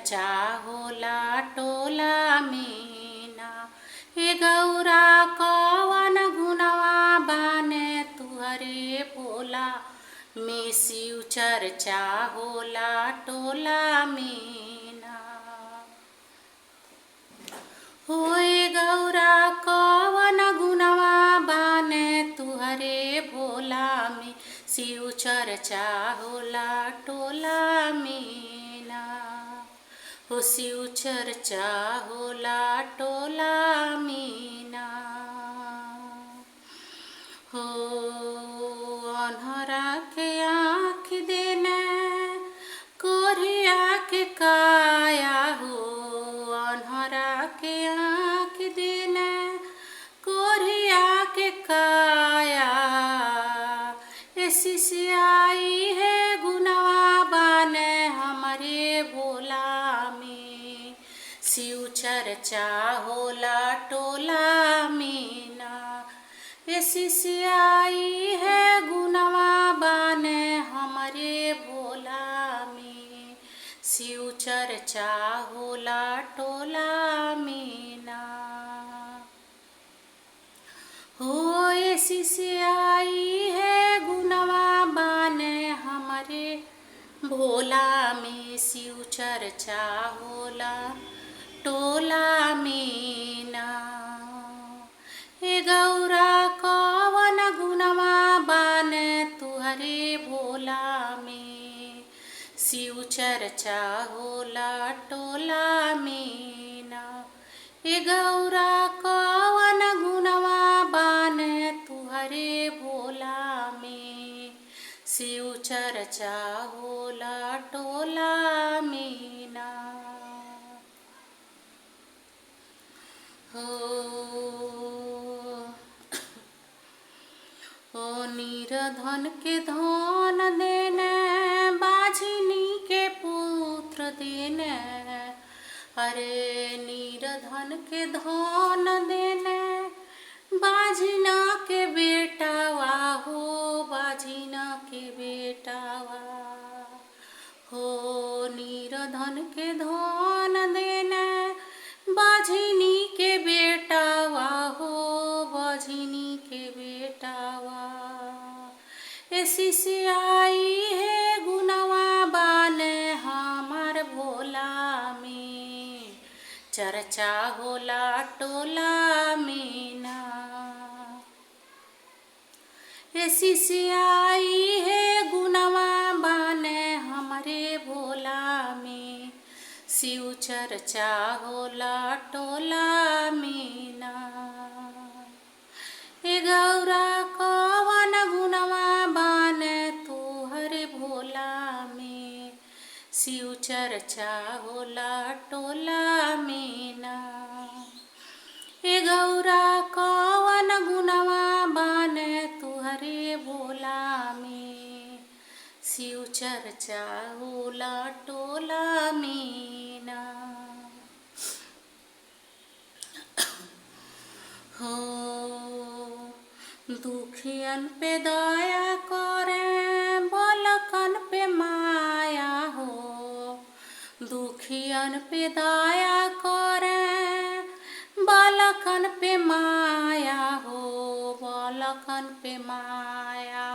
चर्चा होला टोला मीना। हे गौरा कवन गुनवा बाने तुहरे भोला में शिव चर्चा होला टोला मीना। होए गौरा कवन गुनवा बाने तुहरे भोला में शिव चर्चा होला टोला मीना। हो शिव चर्चा होला टोला मीना। हो अन्हरा के आँख देने कोरिया के काया हो। अन्हरा के आँख देने कोरिया के काया। शिष्याई है गुनवा बाने हमारे भोला में शिव चर्चा होला टोला मीना। शिष्याई है गुनवा बाने हमारे भोला में शिव चर्चा होला टोला मीना। हो ये शिष्याई है गुनवा बाने हमारे भोला में शिव चर्चा होला टोला मीना। हे गौरा कवन गुनवा बाने तुहरे भोला में शिव चर्चा होला टोला मीना। हे गौरा कवन गुनवा बाने तुहरे भोला में शिव चर्चा होला टोला मीना। हो नीरधन के धन देने बाझिनी के पुत्र देने। अरे नीरधन के धन देने बाझिना के बेटावा हो। बाझिना के बेटावा हो नीरधन के धन देने बाझिनी के बेटावा हो। बाझिनी के बेटावा शिष्याई है गुनवा बाने हमार भोला में चर्चा होला टोला मीना। शिष्याई है गुनवा बाने हमारे भोला में शिव चर्चा होला टोला मीना। हे गौरा कवन गुनवा बाने तुहरे भोला में शिव चर्चा होला टोला मीना। हे गौरा कवन गुनवा बाने तुहरे भोला में शिव चर्चा होला टोला मीना। हो दुखियन पे दया करे बालकन पे माया हो। दुखियन पे दया करे बालकन पे माया हो। बालकन पे माया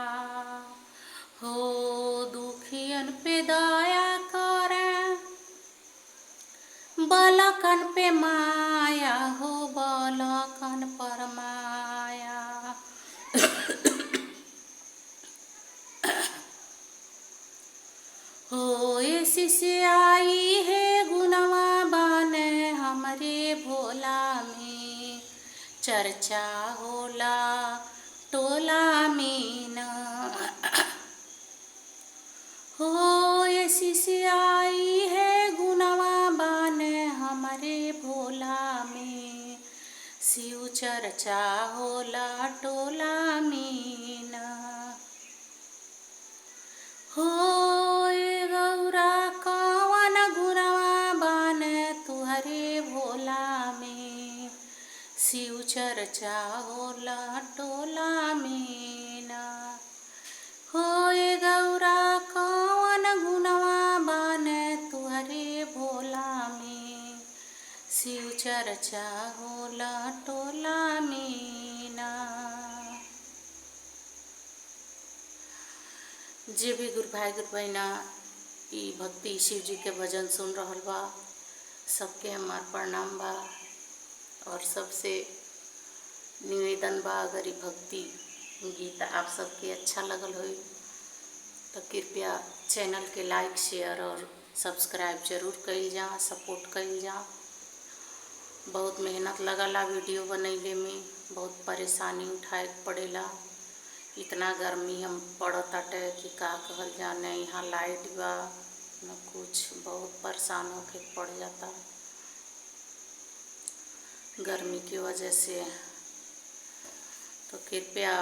हो दुखियन पे दया करे बालकन पे माया हो। बालकन पर माया हो ये शिष्याई है गुनवा बाने हमारे भोला में चर्चा होला टोला मीना। हो ये शिष्याई है गुनवा बाने हमारे भोला में शिव चर्चा होला टोला मीना। हो ये गौरा कवन गुनवा बाने तुहरे भोला में शिव चर्चा होला टोला मीना। हो ये गौरा कवन गुनवा बाने तुहरे भोला चर्चा होला टोला में ना। जे भी गुरु भाई गुरु बहना ई भक्ति शिव जी के भजन सुन रहल बा, सबके हमार प्रणाम बा। और सबसे निवेदन बा, अगर ई भक्ति गीत आप सबके अच्छा लगल होई तो कृपया चैनल के लाइक शेयर और सब्सक्राइब जरूर कइल जा, सपोर्ट कइल जा। बहुत मेहनत लगला वीडियो बनैले में, बहुत परेशानी उठाए पड़ेला। इतना गर्मी हम पड़ताटे कि का कहल जा, न यहाँ लाइट बा न कुछ, बहुत परेशान होके पड़ जाता गर्मी की वजह से। तो कृपया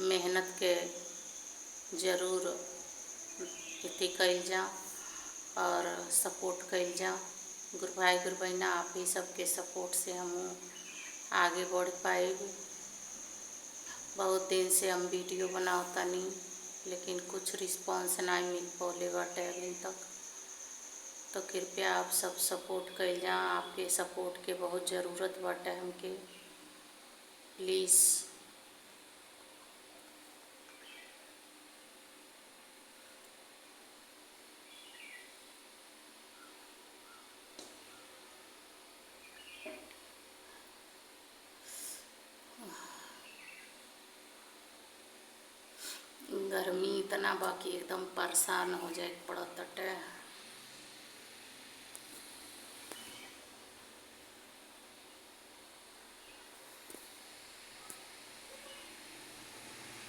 मेहनत के ज़रूर इति कइल जा और सपोर्ट कइल जा। गुरु भाई गुरु बहना आप ही सबके सपोर्ट से हम आगे बढ़ पाए। बहुत दिन से हम वीडियो बनावतानी, लेकिन कुछ रिस्पांस नहीं मिल पौले बाटे अभी तक। तो कृपया आप सब सपोर्ट कइल जा, आपके सपोर्ट के बहुत ज़रूरत बाटे हमके, प्लीज़। गर्मी इतना बाकी एकदम परेशान हो जाए पड़त।